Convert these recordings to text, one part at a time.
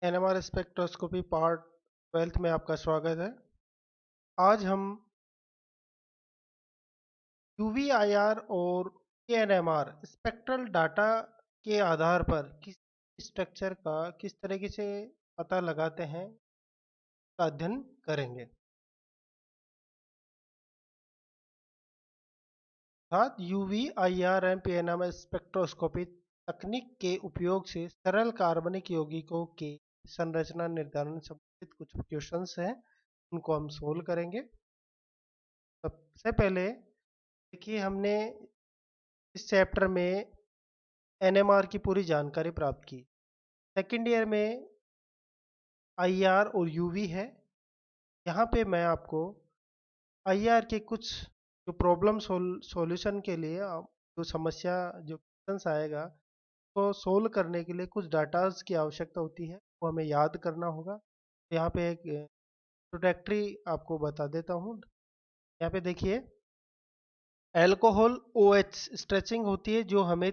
NMR spectroscopy part 12 में आपका स्वागत है। आज हम यूवीआईआर और एएनएमआर स्पेक्ट्रल डाटा के आधार पर किस स्ट्रक्चर का किस तरीके से पता लगाते हैं का अध्ययन करेंगे। साथ यूवीआईआर एंड एएनएमआर स्पेक्ट्रोस्कोपी तकनीक के उपयोग से सरल कार्बनिक यौगिकों के संरचना निर्धारण संबंधित कुछ क्वेश्चंस हैं, उनको हम सोल्व करेंगे। सबसे पहले देखिए, हमने इस चैप्टर में एनएमआर की पूरी जानकारी प्राप्त की। सेकेंड ईयर में आईआर और यूवी है। यहाँ पे मैं आपको आईआर के कुछ जो प्रॉब्लम सॉल्यूशन के लिए जो समस्या जो क्वेश्चंस आएगा तो सोल्व करने के लिए कुछ डाटाज की आवश्यकता होती है, वो हमें याद करना होगा। यहाँ पे एक इंट्रोडक्टरी आपको बता देता हूँ। यहाँ पे देखिए, एल्कोहल ओएच स्ट्रेचिंग होती है जो हमें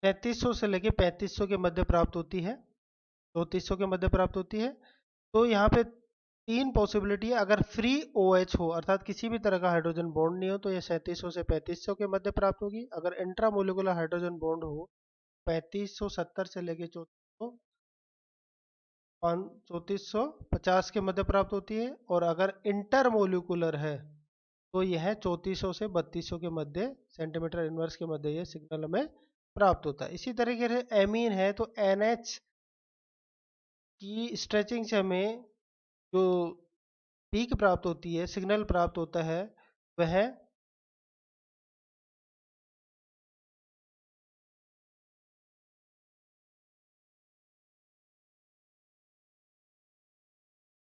3300 से लेके 3500 के मध्य प्राप्त होती है, 3400 के मध्य प्राप्त होती है। तो यहाँ पे तीन पॉसिबिलिटी है। अगर फ्री OH हो अर्थात किसी भी तरह का हाइड्रोजन बॉन्ड नहीं हो तो ये 3700 से 3500 के मध्य प्राप्त होगी। अगर इंट्रामोलिकुलर हाइड्रोजन बॉन्ड हो 3570 से लेके 3450 के मध्य प्राप्त होती है। और अगर इंटरमोलिकुलर है तो यह 3400 से 3200 के मध्य सेंटीमीटर इनवर्स के मध्य ये सिग्नल हमें प्राप्त होता है। इसी तरीके से एमीन है तो NH की स्ट्रेचिंग से हमें जो पीक प्राप्त होती है, सिग्नल प्राप्त होता है, वह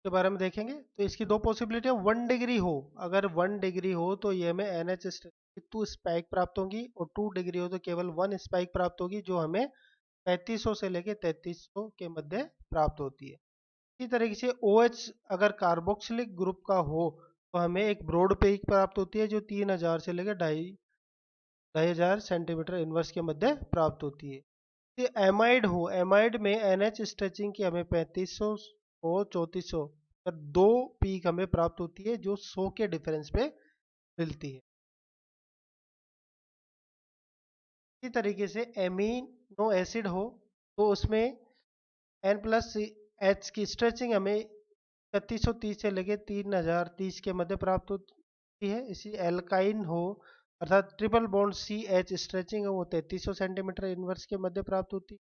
के बारे में देखेंगे। तो इसकी दो पॉसिबिलिटी है। 1 डिग्री हो, अगर 1 डिग्री हो तो ये हमें NH की 2 स्पाइक प्राप्त होंगी, और 2 डिग्री हो तो केवल 1 स्पाइक प्राप्त होगी जो हमें 3500 से लेके 3300 के मध्य प्राप्त होती है। इसी तरीके से OH अगर कार्बोक्सिलिक ग्रुप का हो तो हमें एक ब्रॉड पीक प्राप्त होती है जो 3000 से लेकर 2500 सेंटीमीटर इनवर्स के मध्य प्राप्त होती है। ये एमाइड हो, एमाइड में NH स्ट्रेचिंग की हमें 3500 और 3400 पर दो पीक हमें प्राप्त होती है जो 100 के डिफरेंस पे मिलती है। इसी तरीके से एमिनो एसिड हो तो उसमें N+H की स्ट्रेचिंग हमें 3130 से लेके 3030 के मध्य प्राप्त होती है। इसी एल्काइन हो अर्थात ट्रिपल बॉन्ड CH स्ट्रेचिंग है वो 3300 सेंटीमीटर इनवर्स के मध्य प्राप्त होती है।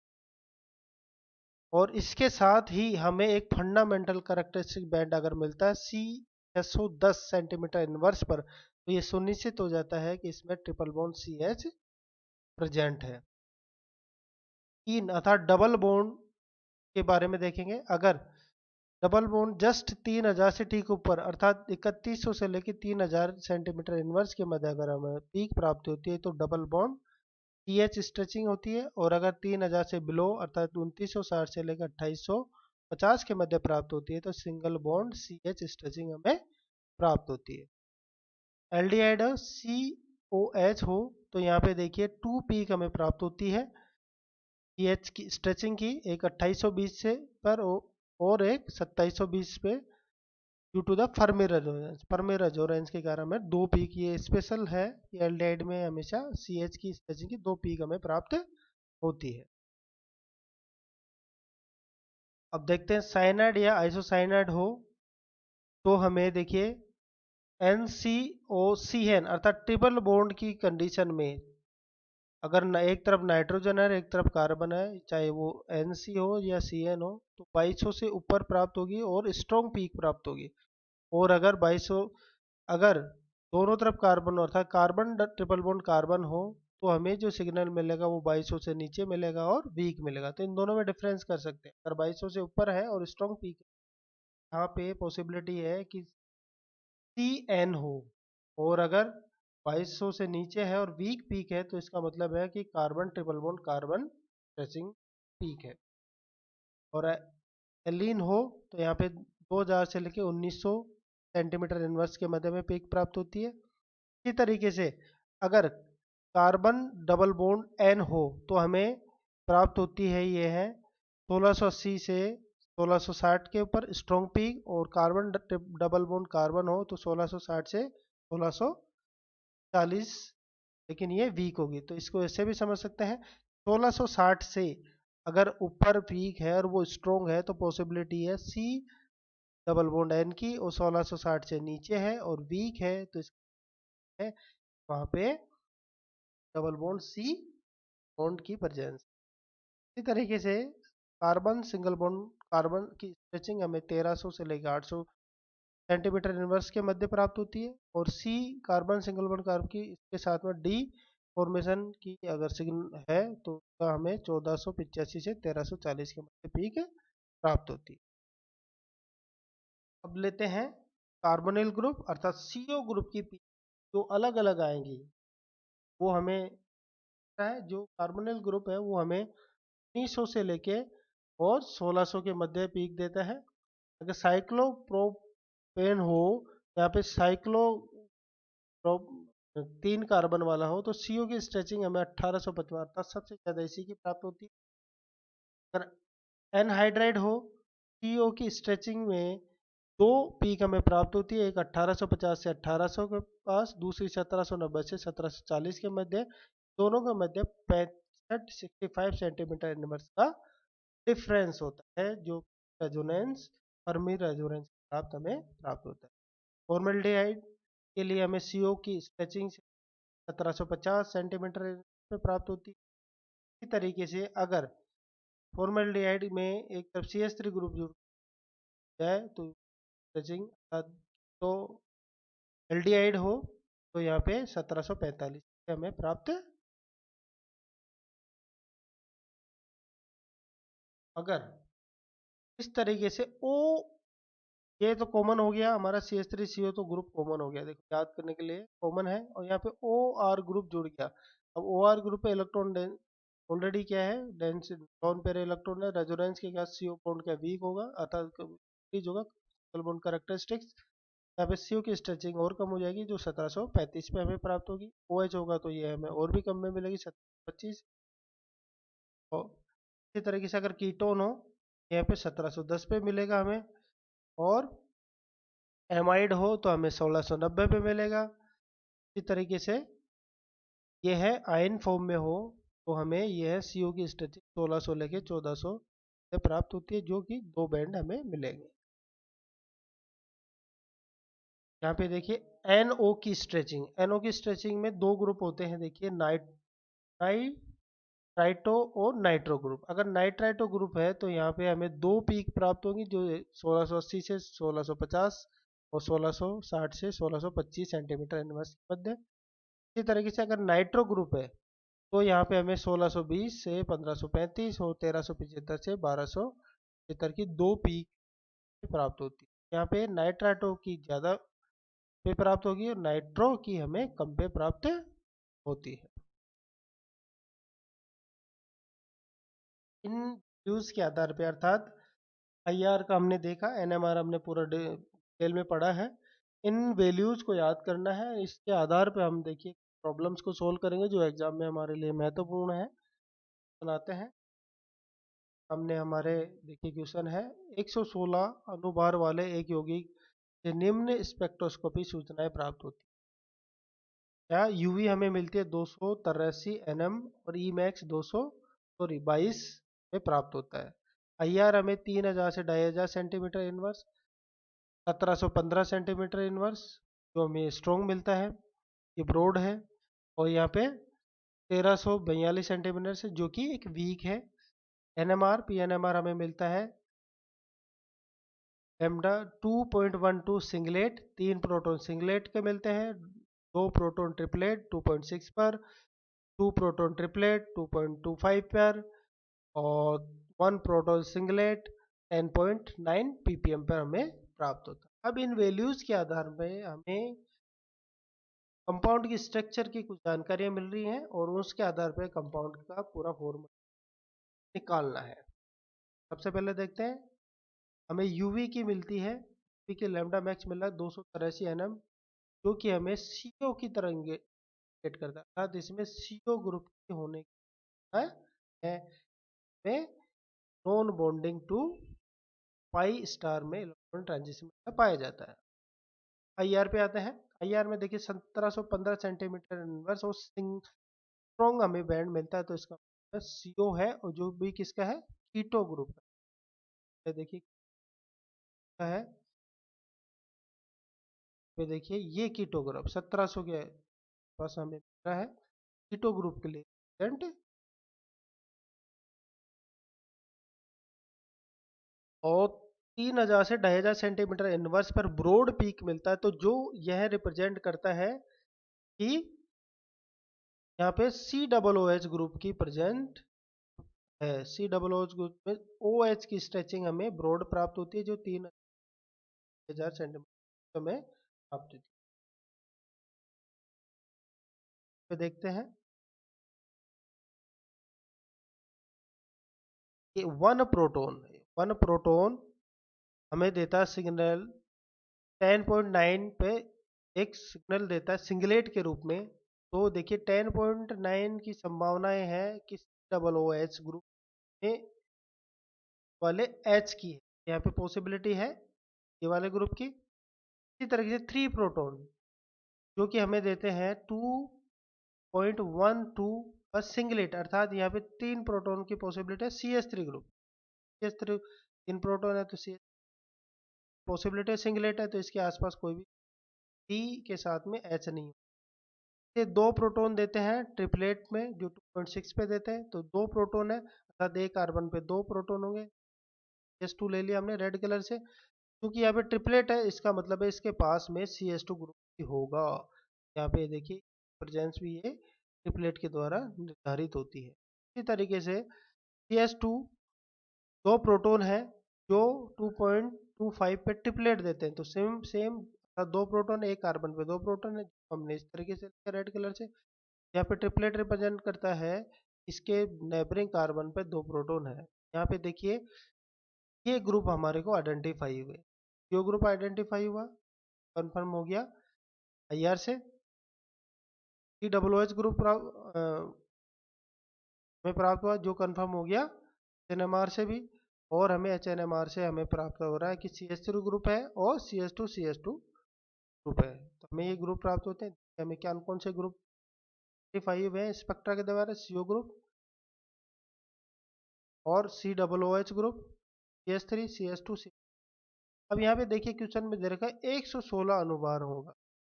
और इसके साथ ही हमें एक फंडामेंटल कैरेक्टरिस्टिक बैंड अगर मिलता है C610 सेंटीमीटर इनवर्स पर तो ये सुनिश्चित हो जाता है कि इसमें ट्रिपल बॉन्ड CH प्रेजेंट है। तीन अर्थात डबल बॉन्ड के बारे में देखेंगे। अगर डबल बॉन्ड जस्ट 3000 से ठीक ऊपर अर्थात 3100 से लेकर 3000 सेंटीमीटर इनवर्स के मध्य अगर हमें पीक प्राप्त होती है तो डबल बॉन्ड CH स्ट्रेचिंग होती है। और अगर 3000 से बिलो अर्थात 2960 से लेकर 2850 के मध्य प्राप्त होती है तो सिंगल बॉन्ड CH स्ट्रेचिंग हमें प्राप्त होती है। एल्डिहाइड COH हो तो यहाँ पे देखिए 2 पीक हमें प्राप्त होती है CH की स्ट्रेचिंग की, एक 2820 से पर और एक 2720 पे due to the Fermi resonance के कारण हमें दो पीक ये स्पेशल है कि एल्डिहाइड में हमेशा CH की स्ट्रेचिंग की दो पीक हमें प्राप्त होती है। अब देखते हैं साइनाइड या आइसोसाइनाइड हो तो हमें देखिए NCOCN अर्थात ट्रिपल बॉन्ड की कंडीशन में अगर एक तरफ नाइट्रोजन है एक तरफ कार्बन है, चाहे वो NC हो या CN हो, तो 2200 से ऊपर प्राप्त होगी और स्ट्रॉन्ग पीक प्राप्त होगी। और अगर 2200 अगर दोनों तरफ कार्बन अर्थात कार्बन ट्रिपल बॉन्ड कार्बन हो तो हमें जो सिग्नल मिलेगा वो 2200 से नीचे मिलेगा और वीक मिलेगा। तो इन दोनों में डिफरेंस कर सकते हैं। अगर 2200 से ऊपर है और स्ट्रॉन्ग पीक, यहाँ पे पॉसिबिलिटी है कि CN हो। और अगर 2200 से नीचे है और वीक पीक है तो इसका मतलब है कि carbon triple bond carbon stretching peak है। और एलीन हो तो यहाँ पे 2000 से लेके 1900 सेंटीमीटर इनवर्स के मध्य में पीक प्राप्त होती है। इसी तरीके से अगर कार्बन डबल बॉन्ड N हो तो हमें प्राप्त होती है ये है 1680 से 1660 के ऊपर स्ट्रॉन्ग पीक, और कार्बन डबल बॉन्ड कार्बन हो तो 1660 से 1640, लेकिन ये वीक होगी तो इसको ऐसे भी समझ सकते हैं। 1660 से अगर ऊपर पीक है और वो स्ट्रॉन्ग है तो पॉसिबिलिटी है सी डबल बॉन्ड एन की, और 1660 से नीचे है और वीक है तो इसमें है वहां पे डबल बॉन्ड सी बॉन्ड की प्रेजेंस। इसी तरीके से कार्बन सिंगल बॉन्ड कार्बन की स्ट्रेचिंग हमें 1300 से लेकर 800 सेंटीमीटर इनवर्स के मध्य प्राप्त होती है, और सी कार्बन सिंगल बॉन्ड कार्बन की इसके साथ में डी फॉर्मेशन की अगर सिग्नल है तो उसका हमें 1485 से 1340 के मध्य पीक प्राप्त होती है। अब लेते हैं कार्बोनिल ग्रुप अर्थात सीओ ग्रुप की पीक जो अलग अलग आएंगी, वो हमें है जो कार्बोनिल ग्रुप है वो हमें 1900 से लेके और 1600 के मध्य पीक देता है। अगर साइक्लोप्रोपेन हो, यहाँ पे साइक्लो 3 कार्बन वाला हो तो सीओ की स्ट्रेचिंग हमें 1855 अर्थात सबसे ज्यादा इसी की प्राप्त होती है। अगर एनहाइड्राइड हो, सीओ की स्ट्रेचिंग में दो पीक हमें प्राप्त होती है, एक 1850 से 1800 के पास, दूसरी 1790 से 1740 के मध्य, दोनों के मध्य 65 सेंटीमीटर इनवर्स का डिफरेंस होता है जो रेजोनेंस फर्मी रेजोनेंस प्राप्त हमें प्राप्त होता है। फॉर्मल्डिहाइड के लिए हमें सीओ की स्ट्रेचिंग 1750 सेंटीमीटर में प्राप्त होती है। इसी तरीके से अगर फॉर्मल्डिहाइड में एक तरफ सी एच थ्री ग्रुप जुड़ जाए तो स्ट्रेचिंग, तो एल्डिहाइड हो तो यहाँ पे 1745 हमें प्राप्त। अगर इस तरीके से ओ, ये तो कॉमन हो गया हमारा सी एच थ्री सी ओ, तो ग्रुप कॉमन हो गया, देखो याद करने के लिए कॉमन है, और यहाँ पे ओ आर ग्रुप जुड़ गया। अब ओ आर ग्रुप पे इलेक्ट्रॉन ऑलरेडी क्या है, डेंस नॉन पेयर इलेक्ट्रॉन है, रेजोनेंस के साथ सीओ बॉन्ड का वीक होगा अर्थात इंक्रीज होगा बॉन्ड कैरेक्टरिस्टिक्स। यहाँ पे सीओ की स्ट्रेचिंग और कम हो जाएगी जो 1735 पे हमें प्राप्त होगी। ओ एच होगा तो ये हमें और भी कम में मिलेगी 1725। और इसी तरीके से अगर कीटोन हो यहाँ पे 1710 पे मिलेगा हमें, और एमाइड हो तो हमें 1690 पे मिलेगा। इसी तरीके से ये है आयन फॉर्म में हो तो हमें यह है सीओ की स्ट्रेचिंग 1600 लेके 1400 से प्राप्त होती है, जो कि दो बैंड हमें मिलेंगे। यहाँ पे देखिए एनओ की स्ट्रेचिंग, एनओ की स्ट्रेचिंग में दो ग्रुप होते हैं, देखिए नाइट्राइटो और नाइट्रो ग्रुप। अगर नाइट्राइटो ग्रुप है तो यहाँ पे हमें दो पीक प्राप्त होंगी जो 1680 से 1650 और 1660 से 1625 सेंटीमीटर इनवर्स के मध्य। इसी तरीके से अगर नाइट्रो ग्रुप है तो यहाँ पे हमें 1620 से 1535 और 1375 से 1275 की दो पीक प्राप्त होती है। यहाँ पे नाइट्राइटो की ज़्यादा पे प्राप्त होगी और नाइट्रो की हमें कम पे प्राप्त होती है। इन व्यूज के आधार पे अर्थात आईआर का हमने देखा, एनएमआर हमने पूरा डिटेल में पढ़ा है, इन वैल्यूज को याद करना है। इसके आधार पे हम देखिए प्रॉब्लम्स को सोल्व करेंगे जो एग्जाम में हमारे लिए महत्वपूर्ण है। बनाते हैं हमने हमारे, देखिए क्वेश्चन है 116 अनुभार वाले एक यौगिक से निम्न स्पेक्ट्रोस्कोपी सूचनाएं प्राप्त होती है। या यूवी हमें मिलती है 283 एनएम और ई मैक्स 200 सॉरी 22 में प्राप्त होता है। आईआर हमें 3000 से 2500 सेंटीमीटर इनवर्स, 1715 सेंटीमीटर इनवर्स जो हमें स्ट्रॉन्ग मिलता है, ये ब्रॉड है, और यहाँ पे 1342 सेंटीमीटर से जो कि एक वीक है। एनएमआर पी एनएमआर हमें मिलता है लेमडा 2.12 सिंगलेट, 3 प्रोटॉन सिंगलेट के मिलते हैं, 2 प्रोटॉन ट्रिपलेट 2.6 पर, 2 प्रोटॉन ट्रिपलेट 2.25 पर, और 1 प्रोटॉन सिंगलेट 10.9 ppm पर हमें प्राप्त होता है। अब इन वैल्यूज के आधार पर हमें कंपाउंड की स्ट्रक्चर की कुछ जानकारियां मिल रही हैं और उसके आधार पर कंपाउंड का पूरा फॉर्मूला निकालना है। सबसे पहले देखते हैं, हमें यूवी की मिलती है, यूवी की लैम्डा मैक्स मिला 283 एनएम, जो कि हमें सीओ की तरह इंडिकेट करता है, अर्थात इसमें सीओ ग्रुप के होने का है, में non bonding to pi star में इलेक्ट्रॉन ट्रांजिशन पाया जाता है। आईआर पे आते हैं। आईआर में देखिए 1715 सेंटीमीटर इनवर्स और स्ट्रॉन्ग हमें बैंड मिलता है, तो इसका सीओ है और जो भी किसका है, कीटो ग्रुप है। देखिए क्या है, ये देखिए ये कीटो ग्रुप 1700 के पास हमें मिल रहा है कीटो ग्रुप के लिए present। और 3000 से 2500 सेंटीमीटर इनवर्स पर ब्रॉड पीक मिलता है, तो जो यह रिप्रेजेंट करता है कि यहाँ पे C double O H group की प्रेजेंट है। C double O H group में ओ एच की स्ट्रेचिंग हमें ब्रॉड प्राप्त होती है, जो 3000 सेंटीमीटर में प्राप्त होती है। तो देखते हैं कि वन प्रोटोन हमें देता है सिग्नल 10.9 पे, एक सिग्नल देता है सिंगलेट के रूप में। तो देखिए 10.9 की संभावनाएं हैं कि डबल ओ एच ग्रुप में वाले एच की है, यहाँ पे पॉसिबिलिटी है ये वाले ग्रुप की। इसी तरीके से 3 प्रोटॉन जो कि हमें देते हैं 2.12 पर सिंगलेट, अर्थात यहाँ पे 3 प्रोटॉन की पॉसिबिलिटी है CH3 ग्रुप। CH3 3 प्रोटॉन है तो सी पॉसिबिलिटी सिंगलेट है, तो इसके आसपास कोई भी टी के साथ में एच नहीं है। ये 2 प्रोटॉन देते हैं ट्रिपलेट में जो 2.6 पे देते हैं, तो 2 प्रोटॉन है अर्थात एक कार्बन पे 2 प्रोटॉन होंगे। S2 ले लिया हमने रेड कलर से, क्योंकि यहाँ पे ट्रिपलेट है इसका मतलब है इसके पास में CH2 ग्रुप ही होगा। यहाँ पे देखिए प्रेजेंस भी ये ट्रिपलेट के द्वारा निर्धारित होती है। इसी तरीके से CH2 2 प्रोटॉन है जो 2.25 पे ट्रिपलेट देते हैं, तो सेम सेम 2 प्रोटॉन एक कार्बन पे 2 प्रोटॉन है, हमने इस तरीके से रेड कलर से। यहाँ पे ट्रिपलेट रिप्रेजेंट करता है इसके नेबरिंग कार्बन पे 2 प्रोटॉन है। यहाँ पे देखिए ये ग्रुप हमारे को आइडेंटिफाई हुए, जो ग्रुप आइडेंटिफाई हुआ कंफर्म हो गया आईआर से। सी डब्ल्यू एच ग्रुप हमें प्राप्त हुआ जो कंफर्म हो गया एचएनएमआर से भी, और हमें एचएनएमआर से हमें प्राप्त हो रहा है कि CH3 ग्रुप है और CH2 ग्रुप है, तो हमें ये ग्रुप प्राप्त होते हैं। हमें क्या कौन से ग्रुप आइडेंटिफाई हुए हैं स्पेक्ट्रा के द्वारा, CO ग्रुप और COOH ग्रुप, CH3 CH2। अब यहाँ पे देखिए क्वेश्चन में दे रखा है 116 अनुभार होगा।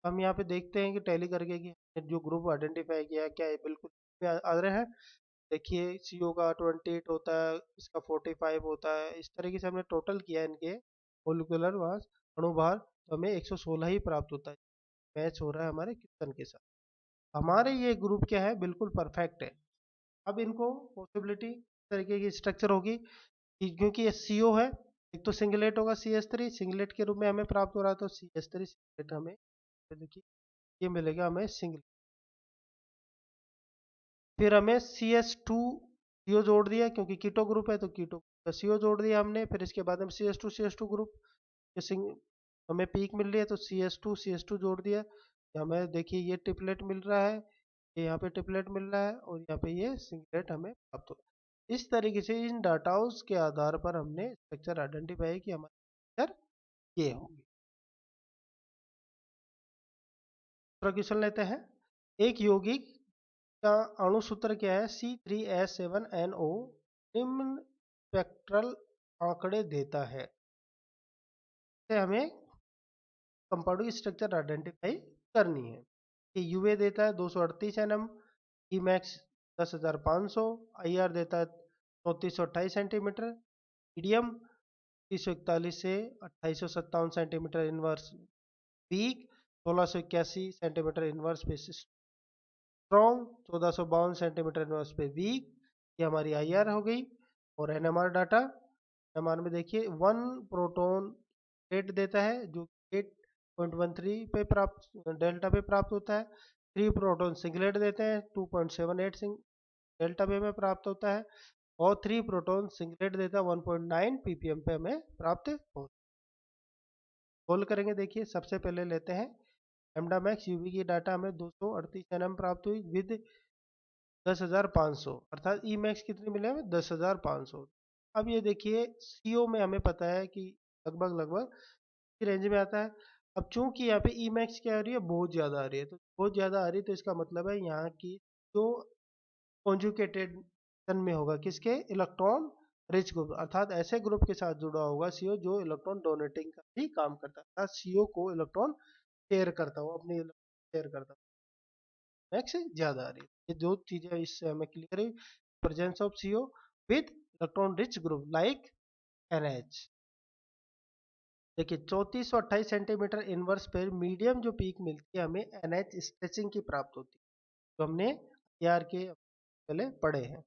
हम यहाँ पे देखते हैं कि टैली करके कि जो ग्रुप आइडेंटिफाई किया है क्या ये बिल्कुल आ रहे हैं। देखिए CO का 28 होता है, इसका 45 होता है, इस तरीके से हमने टोटल किया है इनके मोलिकुलर मास अणुभार, तो हमें 116 ही प्राप्त होता है, मैच हो रहा है हमारे क्वेश्चन के साथ। हमारे ये ग्रुप क्या है, बिल्कुल परफेक्ट है। अब इनको पॉसिबिलिटी तरीके की स्ट्रक्चर होगी क्योंकि ये CO है, एक तो सिंगलेट होगा CH3 सिंगलेट के रूप में हमें प्राप्त हो रहा है, तो CH3 सिंगलेट हमें देखिए ये मिलेगा हमें सिंगलेट। फिर हमें CH2 CO जोड़ दिया क्योंकि कीटो ग्रुप है, तो कीटो का CO जोड़ दिया हमने। फिर इसके बाद हम CH2 ग्रुप हमें पीक मिल रही है, तो CH2 जोड़ दिया। हमें देखिए ये ट्रिपलेट मिल रहा है, ये यहाँ पे ट्रिपलेट मिल रहा है और यहाँ पे ये सिंगलेट हमें प्राप्त हो। इस तरीके से इन डाटाओं के आधार पर हमने स्ट्रक्चर आइडेंटिफाई कि हमारे स्ट्रक्चर ये होंगे। दूसरा क्वेश्चन लेते हैं। एक यौगिक का अणु सूत्र क्या है, C3H7NO निम्न स्पेक्ट्रल आंकड़े देता है। से हमें कंपाउंड की स्ट्रक्चर आइडेंटिफाई करनी है। ये यूए देता है 238 nm, ई मैक्स 10,500, IR देता है 3428 सेंटीमीटर, मीडियम 341 से 2857 centimetre inverse, weak 1681 centimetre inverse पे स्ट्रॉन्ग 1452 सेंटीमीटर इनवर्स पे वीक। ये हमारी IR हो गई। और NMR डाटा, NMR में देखिए 1 प्रोटॉन रेट देता है जो 8.13 पे प्राप्त डेल्टा पे प्राप्त होता है। 3 प्रोटॉन सिंगलेट देते हैं 2.78 डेल्टा पे में प्राप्त होता है। और 3 प्रोटॉन सिंगलेट देता है 1.9 ppm पे हमें प्राप्त होता है। सोल्व करेंगे, देखिए सबसे पहले लेते हैं लैम्डा मैक्स यूवी की डाटा हमें 238 nm प्राप्त हुई विद 10,500, अर्थात ई मैक्स कितनी मिले हमें 10,500। अब ये देखिए सीओ में हमें पता है कि लगभग लगभग इस रेंज में आता है। अब चूंकि यहाँ पे ई मैक्स क्या आ रही है, बहुत ज़्यादा आ रही है, तो बहुत ज़्यादा आ रही है तो इसका मतलब है यहाँ की जो कॉन्जुगेटेड में होगा किसके, इलेक्ट्रॉन रिच ग्रुप, अर्थात ऐसे ग्रुप के साथ जुड़ा होगा सीओ जो इलेक्ट्रॉन डोनेटिंग का भी काम करता है, अर्थात सीओ को इलेक्ट्रॉन शेयर करता हो, अपने शेयर करता हो, मैक्स ज्यादा आ रही है। ये दो चीजें इससे हमें क्लियर है, presence of CO with electron rich group like NH. देखिए 3428 सेंटीमीटर इनवर्स पर मीडियम जो पीक मिलती है हमें एनएच स्ट्रेचिंग की प्राप्त होती है, जो हमने यार के पहले पढ़े हैं।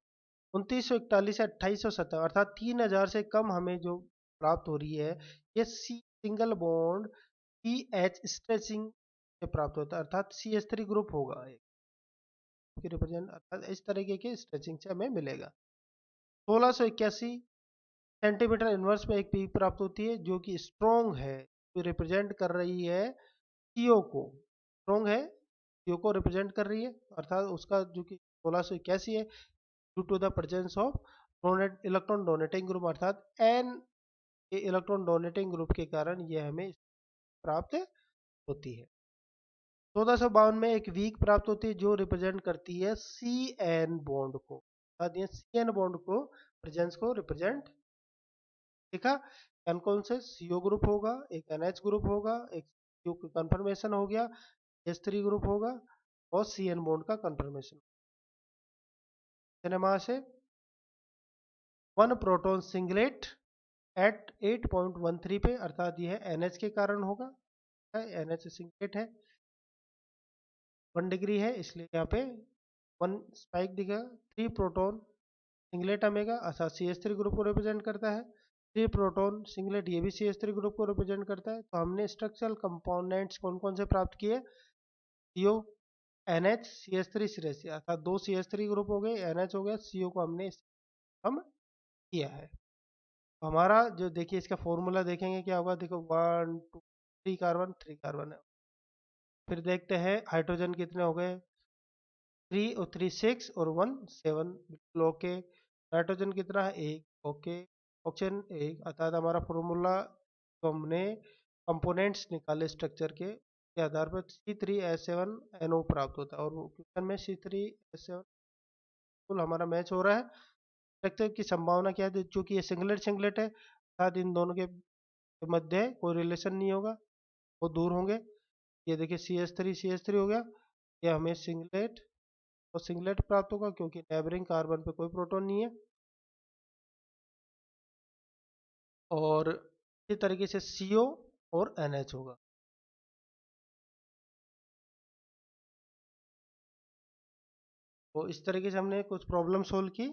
2941 से 2870 अर्थात 3000 से कम हमें जो प्राप्त हो रही है, ये C single bond C H stretching से प्राप्त होता है, अर्थात सी एच थ्री ग्रुप होगा रिप्रेजेंट, अर्थात इस तरीके के स्ट्रेचिंग से हमें मिलेगा। 1681 सेंटीमीटर इनवर्स में एक पीक प्राप्त होती है जो कि स्ट्रोंग है, जो रिप्रेजेंट कर रही है सीओ को, स्ट्रोंग है सीओ को रिप्रेजेंट कर रही है, अर्थात उसका जो कि 1681 है due to the presence of electron donating group, अर्थात एन इलेक्ट्रॉन डोनेटिंग ग्रुप के कारण ये हमें प्राप्त होती है। 1452 में एक वीक प्राप्त होती है जो रिप्रेजेंट करती है सी एन बॉन्ड को, अर्थात ये सी एन बॉन्ड को प्रेजेंस को रिप्रेजेंट, देखा एन कौन से सीओ ग्रुप होगा, एक एनएच ग्रुप होगा, एक सीओ का कंफर्मेशन हो गया, एस थ्री ग्रुप होगा और सी एन बॉन्ड का कंफर्मेशन। सिनेमा से वन प्रोटॉन सिंगलेट एट 8.13 पे, अर्थात यह एनएच के कारण होगा, एनएच सिंगलेट है 1 डिग्री है इसलिए यहाँ पे 1 स्पाइक दिखेगा। 3 प्रोटॉन सिंगलेट अमेगा अर्थात सी एच थ्री ग्रुप को रिप्रेजेंट करता है, 3 प्रोटॉन सिंगलेट ये भी सी एच थ्री ग्रुप को रिप्रेजेंट करता है। तो हमने स्ट्रक्चरल कंपोनेंट्स कौन कौन से प्राप्त किए, CO N H C H three C H, अर्थात 2 सी एच थ्री ग्रुप हो गए, एन एच हो गया, सीओ को हमने हम किया है। तो हमारा जो देखिए इसका फॉर्मूला देखेंगे क्या होगा, देखो 1 2 3 कार्बन 3 कार्बन है। फिर देखते हैं हाइड्रोजन कितने हो गए, 3 और 3 6 और 1 7, बिल्कुल ओके। नाइट्रोजन कितना है, एक, ओके। ऑक्सीजन एक, अर्थात हमारा फॉर्मूला तो हमने कंपोनेंट्स निकाले स्ट्रक्चर के आधार पर C3H7NO प्राप्त होता है, और क्वेश्चन में C3H7 बिल्कुल हमारा मैच हो रहा है। स्ट्रक्चर की संभावना क्या है, चूंकि ये सिंगलेट सिंगलेट है अर्थात इन दोनों के मध्य कोई रिलेशन नहीं होगा, वो दूर होंगे। ये देखिए CH3 हो गया, ये हमें सिंगलेट और सिंगलेट प्राप्त होगा क्योंकि नेबरिंग कार्बन पे कोई प्रोटॉन नहीं है। और इसी तरीके से CO और NH होगा। तो इस तरीके से हमने कुछ प्रॉब्लम सोल्व की।